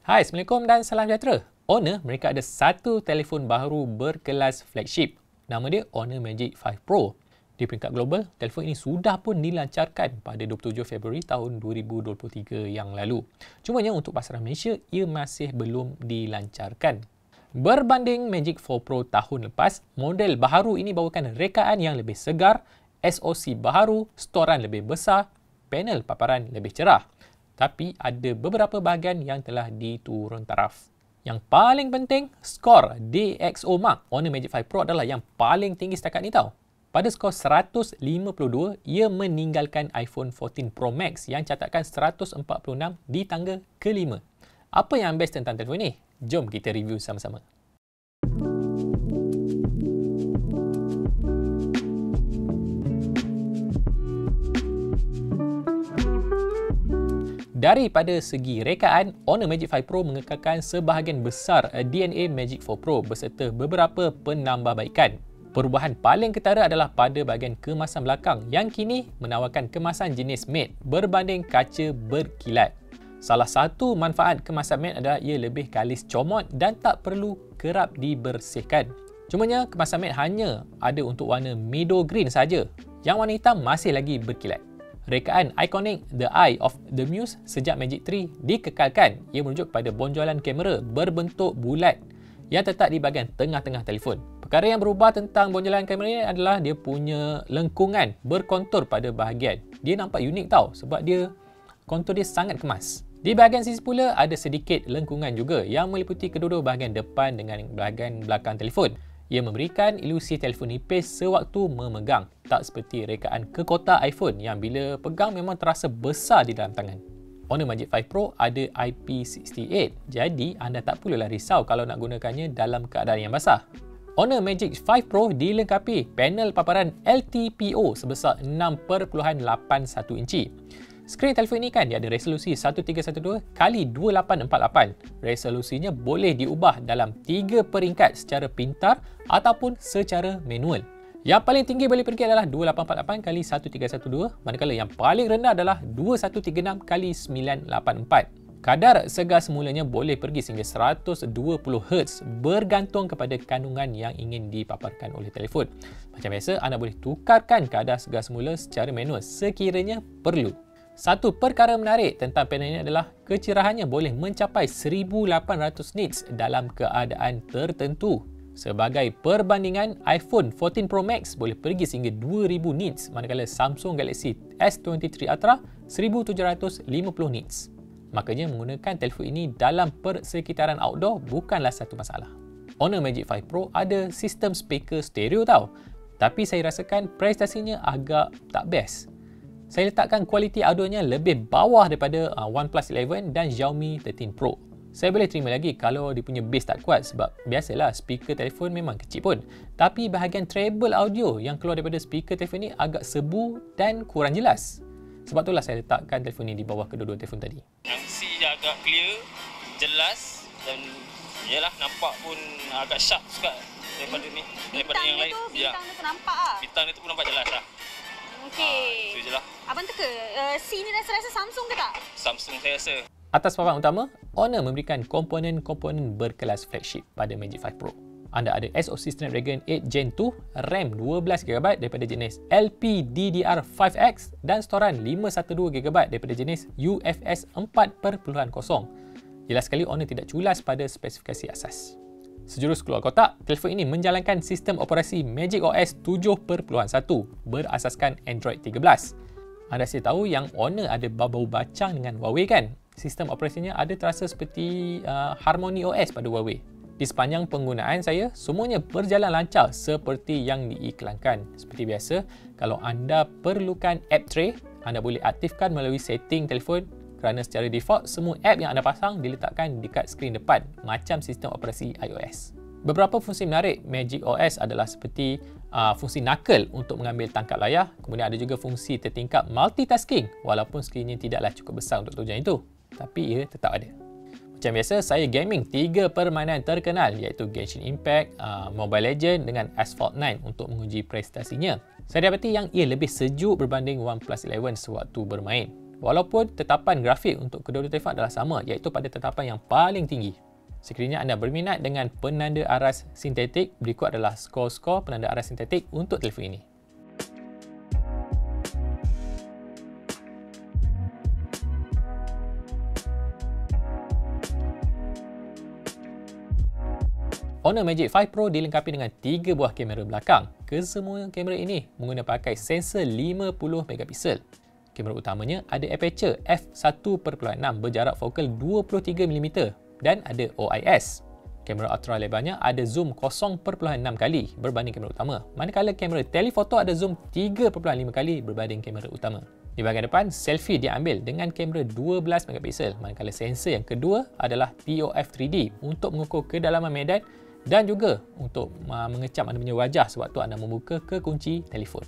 Hai, Assalamualaikum dan salam sejahtera. Honor mereka ada satu telefon baru berkelas flagship. Nama dia Honor Magic 5 Pro. Di peringkat global, telefon ini sudah pun dilancarkan pada 27 Februari tahun 2023 yang lalu. Cumanya untuk pasaran Malaysia, ia masih belum dilancarkan. Berbanding Magic 4 Pro tahun lepas, model baharu ini bawakan rekaan yang lebih segar, SoC baharu, storan lebih besar, panel paparan lebih cerah. Tapi ada beberapa bahagian yang telah diturun taraf. Yang paling penting, skor DxO Mark Honor Magic 5 Pro adalah yang paling tinggi setakat ni tau. Pada skor 152, ia meninggalkan iPhone 14 Pro Max yang catatkan 146 di tangga kelima. Apa yang best tentang telefon ini? Jom kita review sama-sama. Daripada segi rekaan, Honor Magic 5 Pro mengekalkan sebahagian besar DNA Magic 4 Pro berserta beberapa penambahbaikan. Perubahan paling ketara adalah pada bahagian kemasan belakang yang kini menawarkan kemasan jenis matte berbanding kaca berkilat. Salah satu manfaat kemasan matte adalah ia lebih kalis comot dan tak perlu kerap dibersihkan. Cumanya kemasan matte hanya ada untuk warna meadow green saja. Yang warna hitam masih lagi berkilat. Rekaan ikonik The Eye of the Muse sejak Magic 3 dikekalkan. Ia merujuk pada bonjolan kamera berbentuk bulat yang terletak di bahagian tengah-tengah telefon. Perkara yang berubah tentang bonjolan kamera ini adalah dia punya lengkungan berkontur pada bahagian. Dia nampak unik tau sebab dia kontur dia sangat kemas. Di bahagian sisi pula ada sedikit lengkungan juga yang meliputi kedua-dua bahagian depan dengan bahagian belakang telefon. Ia memberikan ilusi telefon nipis sewaktu memegang. Tak seperti rekaan kekotak iPhone yang bila pegang memang terasa besar di dalam tangan. Honor Magic 5 Pro ada IP68, jadi anda tak perlulah risau kalau nak gunakannya dalam keadaan yang basah. Honor Magic 5 Pro dilengkapi panel paparan LTPO sebesar 6.81 inci. Skrin telefon ini kan dia ada resolusi 1312x2848. Resolusinya boleh diubah dalam 3 peringkat secara pintar ataupun secara manual. Yang paling tinggi boleh pergi adalah 2848x1312, manakala yang paling rendah adalah 2136x984. Kadar segar semulanya boleh pergi sehingga 120 Hz bergantung kepada kandungan yang ingin dipaparkan oleh telefon. Macam biasa, anda boleh tukarkan kadar segar semula secara manual sekiranya perlu. Satu perkara menarik tentang panel ini adalah kecerahannya boleh mencapai 1800 nits dalam keadaan tertentu. Sebagai perbandingan, iPhone 14 Pro Max boleh pergi sehingga 2000 nits manakala Samsung Galaxy S23 Ultra 1750 nits. Makanya menggunakan telefon ini dalam persekitaran outdoor bukanlah satu masalah. Honor Magic 5 Pro ada sistem speaker stereo tau. Tapi saya rasakan prestasinya agak tak best. Saya letakkan kualiti audionya lebih bawah daripada OnePlus 11 dan Xiaomi 13 Pro. Saya boleh terima lagi kalau dia punya bass tak kuat sebab biasalah speaker telefon memang kecil pun. Tapi bahagian treble audio yang keluar daripada speaker telefon ni agak sebu dan kurang jelas. Sebab itulah saya letakkan telefon ni di bawah kedua-dua telefon tadi. Aksi dia agak clear, jelas dan yalah nampak pun agak sharp juga daripada ni, daripada yang lain. Bintang tu nampak ah. Bintang dia tu pun nampak jelas lah. Okey. Itu je lah. Abang teka, C ni rasa Samsung ke tak? Samsung saya rasa. Atas paparan utama, Honor memberikan komponen-komponen berkelas flagship pada Magic 5 Pro. Anda ada SoC Snapdragon 8 Gen 2, RAM 12GB daripada jenis LPDDR5X dan storan 512GB daripada jenis UFS 4.0. Jelas sekali Honor tidak culas pada spesifikasi asas. Sejurus keluar kotak, telefon ini menjalankan sistem operasi Magic OS 7.1 berasaskan Android 13. Anda saya tahu yang Honor ada bau bacang dengan Huawei kan? Sistem operasinya ada terasa seperti Harmony OS pada Huawei. Di sepanjang penggunaan saya, semuanya berjalan lancar seperti yang diiklankan. Seperti biasa, kalau anda perlukan app tray, anda boleh aktifkan melalui setting telefon kerana secara default, semua app yang anda pasang diletakkan dekat skrin depan macam sistem operasi iOS. Beberapa fungsi menarik Magic OS adalah seperti fungsi knuckle untuk mengambil tangkap layar. Kemudian ada juga fungsi tertingkap multitasking walaupun skrinnya tidaklah cukup besar untuk tujuan itu. Tapi ia tetap ada. Macam biasa, saya gaming 3 permainan terkenal iaitu Genshin Impact, Mobile Legends dengan Asphalt 9 untuk menguji prestasinya. Saya dapati yang ia lebih sejuk berbanding OnePlus 11 sewaktu bermain. walaupun tetapan grafik untuk kedua-dua telefon adalah sama, iaitu pada tetapan yang paling tinggi. Sekiranya anda berminat dengan penanda aras sintetik, berikut adalah skor-skor penanda aras sintetik untuk telefon ini. Honor Magic 5 Pro dilengkapi dengan 3 buah kamera belakang. Kesemua kamera ini pakai sensor 50 megapiksel. Kamera utamanya ada aperture f1.6 berjarak focal 23mm dan ada OIS. Kamera ultra lebarnya ada zoom 0.6 kali berbanding kamera utama, manakala kamera telefoto ada zoom 3.5 kali berbanding kamera utama. Di bahagian depan, selfie diambil dengan kamera 12 megapiksel, manakala sensor yang kedua adalah TOF 3D untuk mengukur kedalaman medan dan juga untuk mengecam anda punya wajah sewaktu anda membuka kekunci telefon.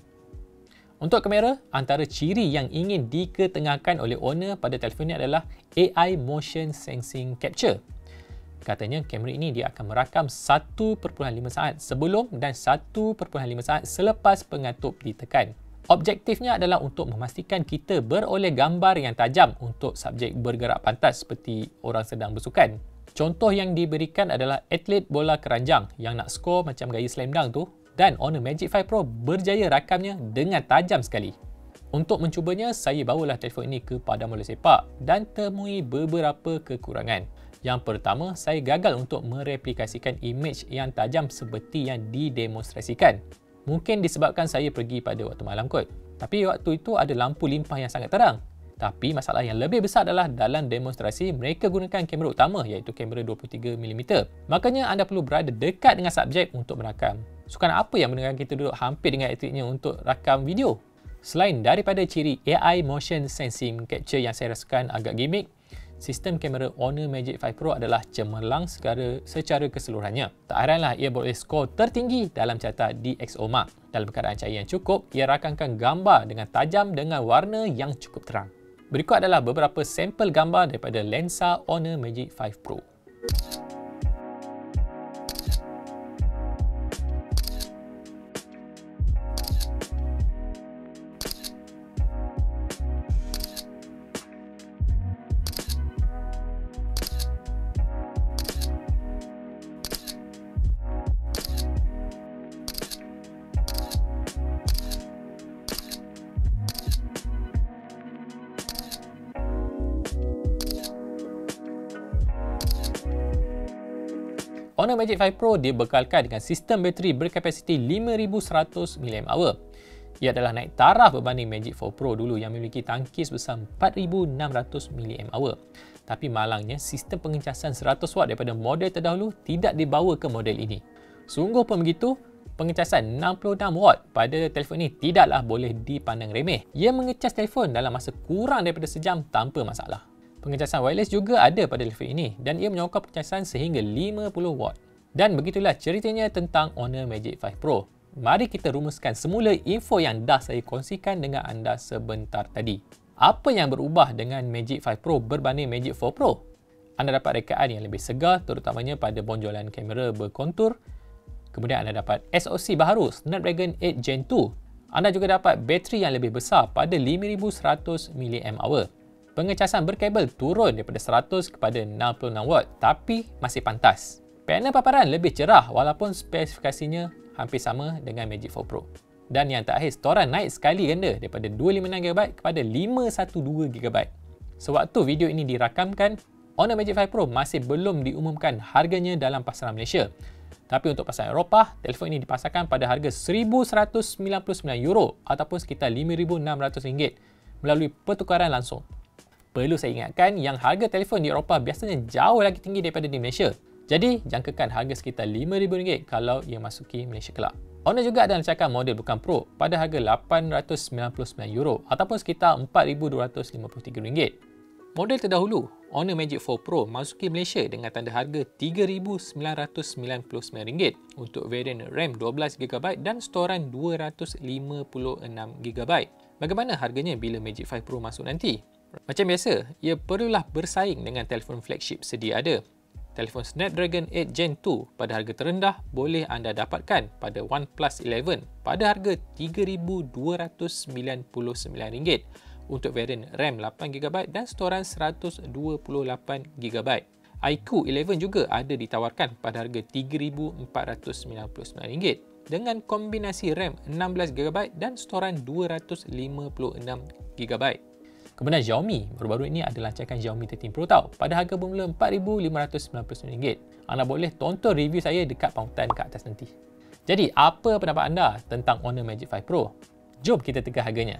Untuk kamera, antara ciri yang ingin diketengahkan oleh owner pada telefon ini adalah AI Motion Sensing Capture. Katanya kamera ini dia akan merakam 1.5 saat sebelum dan 1.5 saat selepas pengatup ditekan. Objektifnya adalah untuk memastikan kita beroleh gambar yang tajam untuk subjek bergerak pantas seperti orang sedang bersukan. Contoh yang diberikan adalah atlet bola keranjang yang nak skor macam gaya slam dunk tu, dan Honor Magic 5 Pro berjaya rakamnya dengan tajam sekali. Untuk mencubanya, saya bawalah telefon ini ke padang bola sepak dan temui beberapa kekurangan. Yang pertama, saya gagal untuk mereplikasikan imej yang tajam seperti yang didemonstrasikan. Mungkin disebabkan saya pergi pada waktu malam kot. Tapi waktu itu ada lampu limpah yang sangat terang. Tapi masalah yang lebih besar adalah dalam demonstrasi mereka gunakan kamera utama iaitu kamera 23mm. Makanya anda perlu berada dekat dengan subjek untuk merakam. Sukan apa yang mendengarkan kita duduk hampir dengan atletnya untuk rakam video? Selain daripada ciri AI Motion Sensing Capture yang saya rasakan agak gimmick, sistem kamera Honor Magic 5 Pro adalah cemerlang secara keseluruhannya. Tak heranlah ia boleh skor tertinggi dalam carta DxOMark. Dalam keadaan cahaya yang cukup, ia rakamkan gambar dengan tajam dengan warna yang cukup terang. Berikut adalah beberapa sampel gambar daripada lensa Honor Magic 5 Pro. Honor Magic 5 Pro dibekalkan dengan sistem bateri berkapasiti 5100 mAh. Ia adalah naik taraf berbanding Magic 4 Pro dulu yang memiliki tangkis besar 4600 mAh. Tapi malangnya, sistem pengecasan 100W daripada model terdahulu tidak dibawa ke model ini. Sungguh pun begitu, pengecasan 66W pada telefon ini tidaklah boleh dipandang remeh. Ia mengecas telefon dalam masa kurang daripada sejam tanpa masalah. Pengecasan wireless juga ada pada telefon ini dan ia menyokong pengecasan sehingga 50W. Dan begitulah ceritanya tentang Honor Magic 5 Pro. Mari kita rumuskan semula info yang dah saya kongsikan dengan anda sebentar tadi. Apa yang berubah dengan Magic 5 Pro berbanding Magic 4 Pro? Anda dapat rekaan yang lebih segar terutamanya pada bonjolan kamera berkontur. Kemudian anda dapat SoC baharu Snapdragon 8 Gen 2. Anda juga dapat bateri yang lebih besar pada 5100 mAh. Pengecasan berkabel turun daripada 100 kepada 66W tapi masih pantas. Panel paparan lebih cerah walaupun spesifikasinya hampir sama dengan Magic 4 Pro. Dan yang terakhir, storan naik sekali ganda daripada 256GB kepada 512GB. Sewaktu video ini dirakamkan, Honor Magic 5 Pro masih belum diumumkan harganya dalam pasaran Malaysia. Tapi untuk pasaran Eropah, telefon ini dipasarkan pada harga €1,199 ataupun sekitar RM5,600 melalui pertukaran langsung. Perlu saya ingatkan yang harga telefon di Eropah biasanya jauh lagi tinggi daripada di Malaysia. Jadi, jangkakan harga sekitar RM5,000 kalau ia masuki Malaysia kelak. Honor juga ada lancarkan model bukan Pro pada harga €899 ataupun sekitar RM4,253. Model terdahulu, Honor Magic 4 Pro masuki Malaysia dengan tanda harga RM3,999 untuk varian RAM 12GB dan storan 256GB. Bagaimana harganya bila Magic 5 Pro masuk nanti? Macam biasa, ia perlulah bersaing dengan telefon flagship sedia ada. Telefon Snapdragon 8 Gen 2 pada harga terendah boleh anda dapatkan pada OnePlus 11 pada harga RM3,299. untuk varian RAM 8GB dan storan 128GB. iQOO 11 juga ada ditawarkan pada harga RM3,499 dengan kombinasi RAM 16GB dan storan 256GB. Kemudian Xiaomi, baru-baru ini ada lancarkan Xiaomi 13 Pro tau, pada harga bermula RM4,599. Anda boleh tonton review saya dekat pautan ke atas nanti. Jadi, apa pendapat anda tentang Honor Magic 5 Pro? Jom kita teka harganya.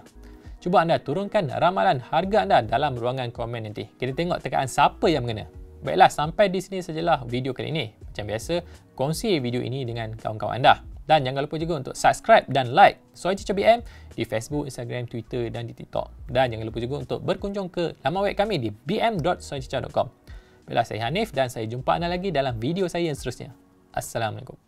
Cuba anda turunkan ramalan harga anda dalam ruangan komen nanti. Kita tengok tekaan siapa yang mengena. Baiklah, sampai di sini sajalah video kali ini. Macam biasa, kongsi video ini dengan kawan-kawan anda. Dan jangan lupa juga untuk subscribe dan like Soy Chicha BM di Facebook, Instagram, Twitter dan di TikTok. Dan jangan lupa juga untuk berkunjung ke laman web kami di bm.soychicha.com. Baiklah, saya Hanif dan saya jumpa anda lagi dalam video saya yang seterusnya. Assalamualaikum.